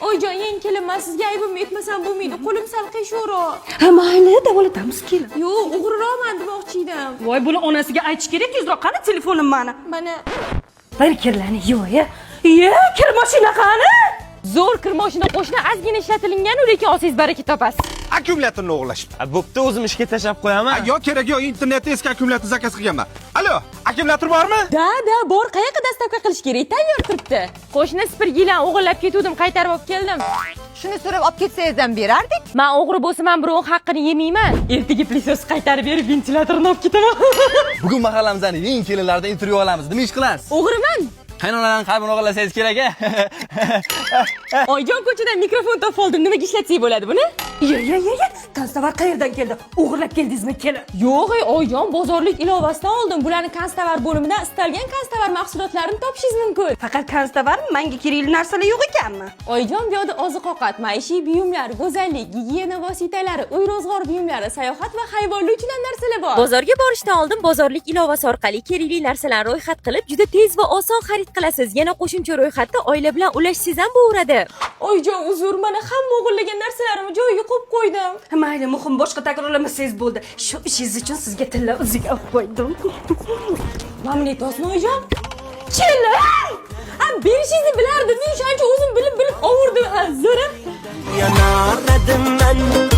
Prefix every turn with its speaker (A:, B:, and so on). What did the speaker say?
A: Oyijon, yangi kelinman, sizga aybim yetmasam bo'lmaydi. Qo'lim sal qiyshuvroq.
B: Ha, mayli, davolatamiz kelin.
A: Yo'q, o'g'riroqman demoqchi edim.
B: Voy, buni onasiga aytish kerak, tezroq qani telefonim mani.
A: Mana
B: Bir kirlarni yo'ya. Kir mashina qani?
A: zo'r kir mashina qo'shni ozgina ishlatilgan, lekin olsangiz baraka topasiz.
C: Akkumulyatorni o'g'irlashibdi.
D: Bo'pti, o'zim ishga tashlab qo'yaman.
C: Yo'q, kerak yo'q, internetda eski akkumulyator zakaz qilganman. Alo, akkumulyator bormi?
A: Da, bor, qayoqqa dastavka qilish kerak? Tayyor turibdi. Qo'shni Spirgilan o'g'irlab ketuvdim, qaytarib olib keldim.
E: Shuni so'rab olib ketsangiz ham berardik.
A: Men o'g'ri bo'lsam ham birovning haqqini yemayman. Ertaga plissos qaytarib berib, ventilatorni olib ketaman.
D: Bugun mahallamizdan eng kelinlardan intervyu olamiz. Nima ish qilasiz?
A: O'g'riman.
D: Qaynonalarning qalbini o'g'irlasangiz kerak-a?
A: Oyjon ko'chadan mikrofon topib oldim. Nimaga ishlatsak bo'ladi buni?
B: Ya. Konstavar qayerdan keldi? O'g'irlab keldingizmi, kelin?
A: Yo'q, oyjon bozorlik ilovasidan oldim. Bularni konstavar bo'limidan istalgan konstavar mahsulotlarini topishingiz mumkin.
B: Faqat konstavar, menga kerakli narsalar yo'q ekanmi?
A: Oyjon bu yerda oziq-ovqat, maishiy buyumlar, go'zallik, gigiyena vositalari, uy ro'zg'or buyumlari, sayohat va hayvonlik uchun narsalar bor. Bozorga borishdan oldin bozorlik ilovasi orqali kerakli narsalarni ro'yxat qilib, juda tez va oson xarid qilasiz. Yana qo'shimcha ro'yxatda oila bilan ulashsangiz ham bo'laveradi. Oyjon, uzr, mana hamma o'g'irlagan narsalarimni joyiga qo'yib qo'ydim.
B: Mayli, muhim boshqa takrorlamasangiz bo'ldi. Shu ishingiz uchun sizga tilla o'ziga olib qo'ydim.
A: Mamnuniyatmi oyjon? Kelin! Berishingizni bilardim, men shuncha o'zim bilib ovurdim. Zo'ra.
F: Yanardim men